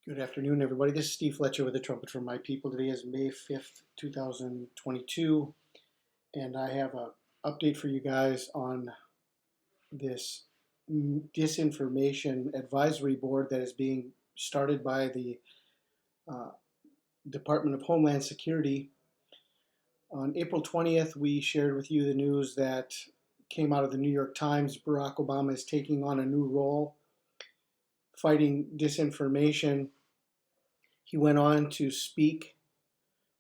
Good afternoon, everybody. This is Steve Fletcher with the Trumpet for My People. Today is May 5th, 2022, and I have an update for you guys on this disinformation advisory board that is being started by the uh, Department of Homeland Security. On April 20th, we shared with you the news that came out of the New York Times. Barack Obama is taking on a new role fighting disinformation. He went on to speak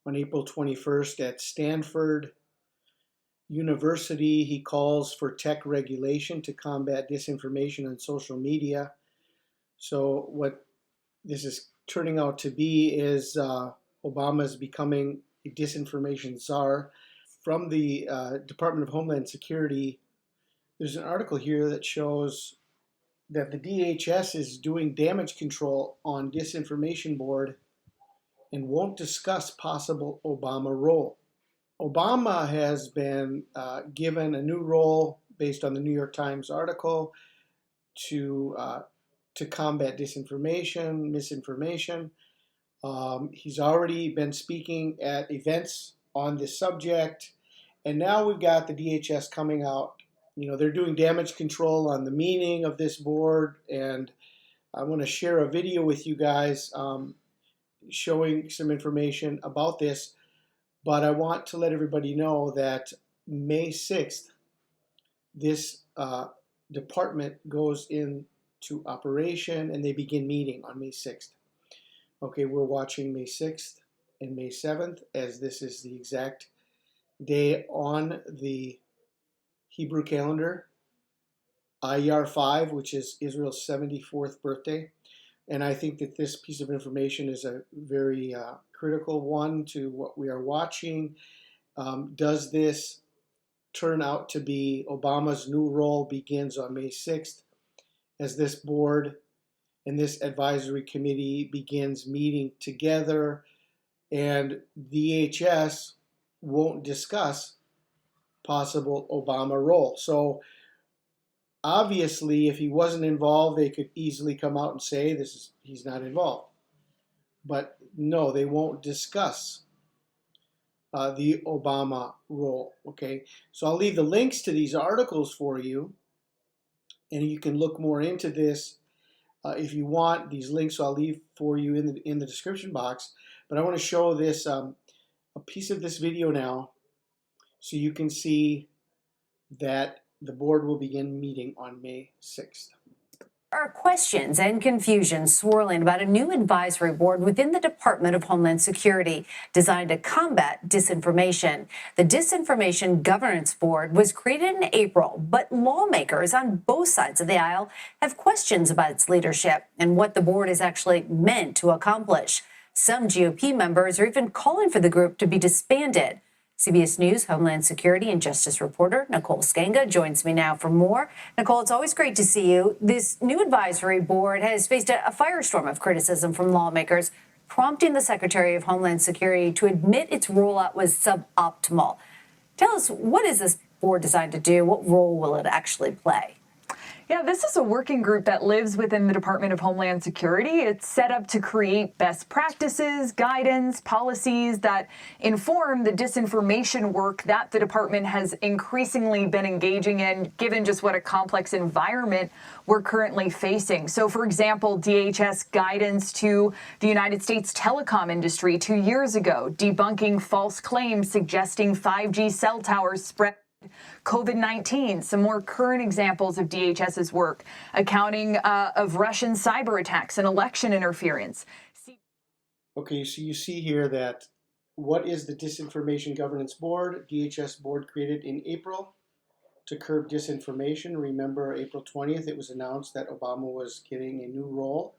on April 21st at Stanford University. He calls for tech regulation to combat disinformation on social media. So what this is turning out to be is Obama is becoming a disinformation czar. From the Department of Homeland Security, there's an article here that shows that the DHS is doing damage control on disinformation board and won't discuss possible Obama role. Obama has been given a new role based on the New York Times article to combat disinformation, misinformation. He's already been speaking at events on this subject, and now we've got the DHS coming out. You know, they're doing damage control on the meaning of this board, and I want to share a video with you guys showing some information about this, but I want to let everybody know that May 6th, this department goes into operation and they begin meeting on May 6th. Okay, we're watching May 6th and May 7th as this is the exact day on the Hebrew calendar, Iyar 5, which is Israel's 74th birthday. And I think that this piece of information is a very critical one to what we are watching. Does this turn out to be Obama's new role begins on May 6th as this board and this advisory committee begins meeting together, and DHS won't discuss possible Obama role. So obviously, if he wasn't involved, they could easily come out and say he's not involved. But no, they won't discuss the Obama role. Okay, so I'll leave the links to these articles for you, and you can look more into this if you want. These links I'll leave for you in the description box. But I want to show this a piece of this video now, so you can see that the board will begin meeting on May 6th. There are questions and confusion swirling about a new advisory board within the Department of Homeland Security designed to combat disinformation. The Disinformation Governance Board was created in April, but lawmakers on both sides of the aisle have questions about its leadership and what the board is actually meant to accomplish. Some GOP members are even calling for the group to be disbanded. CBS News Homeland Security and Justice reporter Nicole Skanga joins me now for more. Nicole, it's always great to see you. This new advisory board has faced a firestorm of criticism from lawmakers, prompting the Secretary of Homeland Security to admit its rollout was suboptimal. Tell us, what is this board designed to do? What role will it actually play? Yeah, this is a working group that lives within the Department of Homeland Security. It's set up to create best practices, guidance, policies that inform the disinformation work that the department has increasingly been engaging in, given just what a complex environment we're currently facing. So, for example, DHS guidance to the United States telecom industry 2 years ago, debunking false claims suggesting 5G cell towers spread COVID-19, some more current examples of DHS's work, accounting of Russian cyber attacks and election interference. Okay, so you see here that what is the Disinformation Governance Board? DHS board created in April to curb disinformation. Remember, April 20th, it was announced that Obama was getting a new role.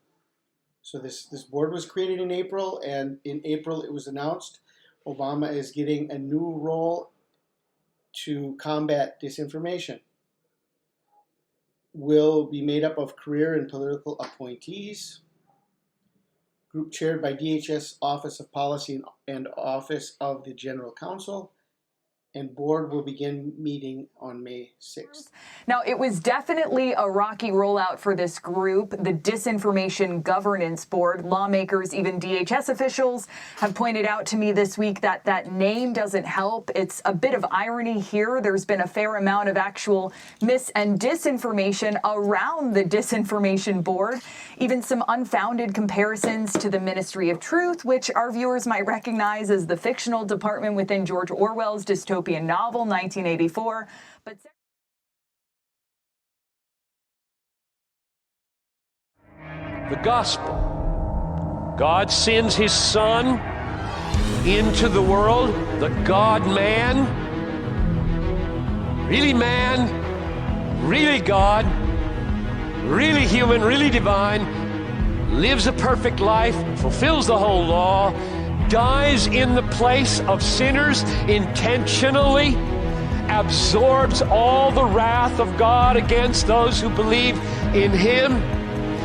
So this board was created in April, and in April it was announced Obama is getting a new role to combat disinformation. Will be made up of career and political appointees. Group chaired by DHS Office of Policy and Office of the General Counsel, and board will begin meeting on May 6th. Now, it was definitely a rocky rollout for this group, the Disinformation Governance Board. Lawmakers, even DHS officials, have pointed out to me this week that that name doesn't help. It's a bit of irony here. There's been a fair amount of actual mis- and disinformation around the Disinformation Board, even some unfounded comparisons to the Ministry of Truth, which our viewers might recognize as the fictional department within George Orwell's dystopian novel, 1984. But the gospel. God sends his son into the world, the God-man, really man, really God, really human, really divine, lives a perfect life, fulfills the whole law, dies in the place of sinners intentionally, absorbs all the wrath of God against those who believe in him,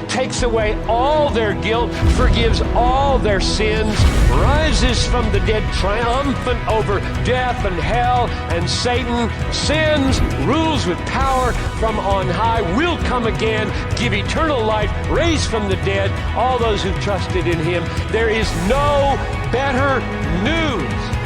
takes away all their guilt, forgives all their sins, rises from the dead triumphant over death and hell and Satan, sins, rules with power from on high, will come again, give eternal life, raise from the dead all those who trusted in him. There is no better news.